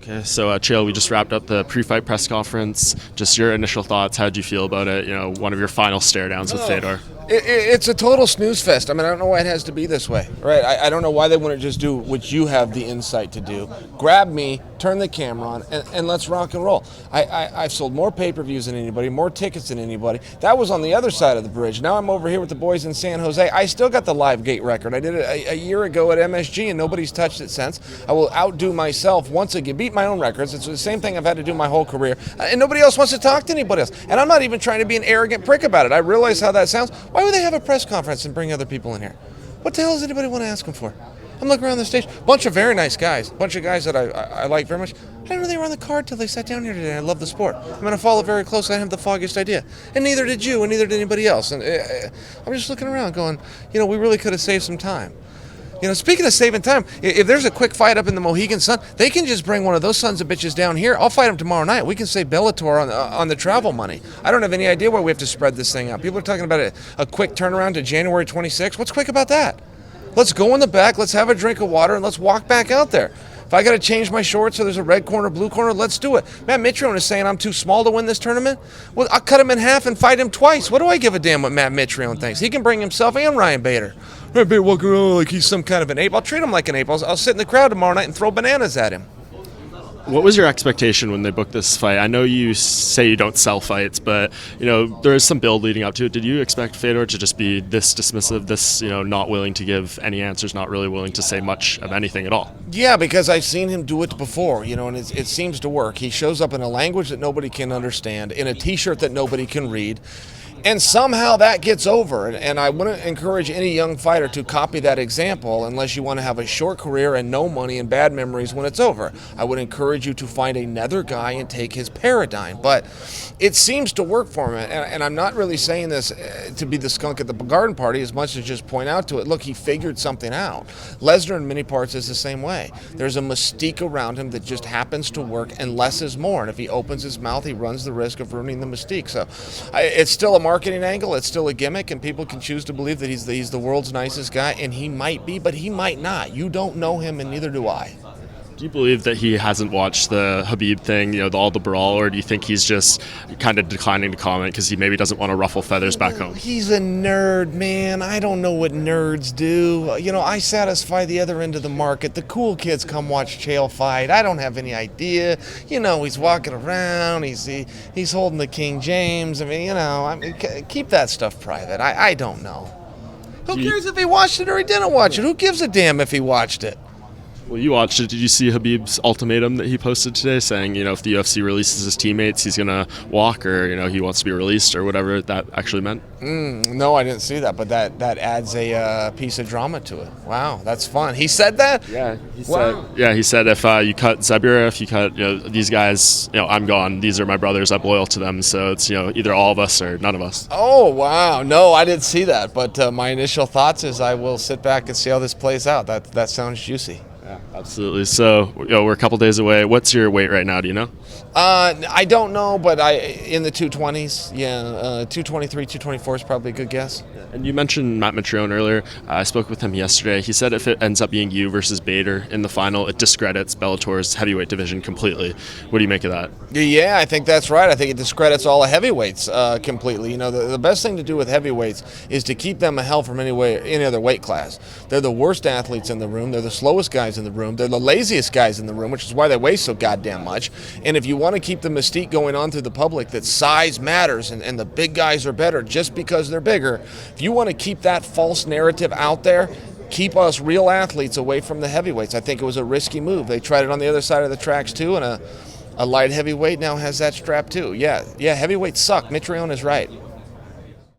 Okay, so Chael, we just wrapped up the pre-fight press conference. Just your initial thoughts. How did you feel about it? One of your final stare downs with Fedor. It's a total snooze fest. I mean, I don't know why it has to be this way, right? I don't know why they wouldn't just do what you have the insight to do. Grab me, turn the camera on, and let's rock and roll. I've sold more pay-per-views than anybody, more tickets than anybody. That was on the other side of the bridge. Now I'm over here with the boys in San Jose. I still got the live gate record. I did it a year ago at MSG, and nobody's touched it since. I will outdo myself once again, beat my own records. It's the same thing I've had to do my whole career, and nobody else wants to talk to anybody else. And I'm not even trying to be an arrogant prick about it. I realize how that sounds. Why would they have a press conference and bring other people in here? What the hell does anybody want to ask them for? I'm looking around the stage. Bunch of very nice guys. Bunch of guys that I like very much. I didn't know they were on the card till they sat down here today. I love the sport. I'm going to follow it very closely. I have the foggiest idea. And neither did you, and neither did anybody else. And I'm just looking around going, we really could have saved some time. Speaking of saving time, if there's a quick fight up in the Mohegan Sun, they can just bring one of those sons of bitches down here. I'll fight them tomorrow night. We can save Bellator on the travel money. I don't have any idea why we have to spread this thing out. People are talking about a quick turnaround to January 26th. What's quick about that? Let's go in the back, let's have a drink of water, and let's walk back out there. If I got to change my shorts so there's a red corner, blue corner, let's do it. Matt Mitrione is saying I'm too small to win this tournament. Well, I'll cut him in half and fight him twice. What do I give a damn what Matt Mitrione thinks? He can bring himself and Ryan Bader. Ryan Bader walking around like he's some kind of an ape. I'll treat him like an ape. I'll sit in the crowd tomorrow night and throw bananas at him. What was your expectation when they booked this fight? I know you say you don't sell fights, but there is some build leading up to it. Did you expect Fedor to just be this dismissive, this not willing to give any answers, not really willing to say much of anything at all? Yeah, because I've seen him do it before, and it seems to work. He shows up in a language that nobody can understand, in a T-shirt that nobody can read. And somehow that gets over. And I wouldn't encourage any young fighter to copy that example unless you want to have a short career and no money and bad memories when it's over. I would encourage you to find another guy and take his paradigm. But it seems to work for him. And I'm not really saying this to be the skunk at the garden party as much as just point out to it, look, he figured something out. Lesnar in many parts is the same way. There's a mystique around him that just happens to work, and less is more. And if he opens his mouth, he runs the risk of ruining the mystique. So it's still a marketing angle, it's still a gimmick, and people can choose to believe that he's the world's nicest guy, and he might be, but he might not. You don't know him, and neither do I. Do you believe that he hasn't watched the Khabib thing, all the brawl, or do you think he's just kind of declining to comment because he maybe doesn't want to ruffle feathers back home? He's a nerd, man. I don't know what nerds do. I satisfy the other end of the market. The cool kids come watch Chael fight. I don't have any idea. He's walking around. He's holding the King James. Keep that stuff private. I don't know. Who cares if he watched it or he didn't watch it? Who gives a damn if he watched it? Well, you watched it. Did you see Khabib's ultimatum that he posted today saying, if the UFC releases his teammates, he's going to walk, or, he wants to be released, or whatever that actually meant? No, I didn't see that, but that adds a piece of drama to it. Wow, that's fun. He said that? Yeah. He said if you cut Zabira, if you cut these guys, I'm gone. These are my brothers. I'm loyal to them. So it's either all of us or none of us. Oh, wow. No, I didn't see that. But my initial thoughts is I will sit back and see how this plays out. That sounds juicy. Yeah, absolutely. So, we're a couple days away. What's your weight right now? Do you know? I don't know, but in the 220s. Yeah, 223, 224 is probably a good guess. And you mentioned Matt Mitrione earlier. I spoke with him yesterday. He said if it ends up being you versus Bader in the final, it discredits Bellator's heavyweight division completely. What do you make of that? Yeah, I think that's right. I think it discredits all the heavyweights completely. The best thing to do with heavyweights is to keep them a hell from any other weight class. They're the worst athletes in the room. They're the slowest guys in the room. They're the laziest guys in the room, which is why they weigh so goddamn much. And if you want to keep the mystique going on through the public that size matters and the big guys are better just because they're bigger, if you want to keep that false narrative out there, keep us real athletes away from the heavyweights. I think it was a risky move. They tried it on the other side of the tracks too, and a light heavyweight now has that strap too. Yeah, heavyweights suck. Mitrione is right.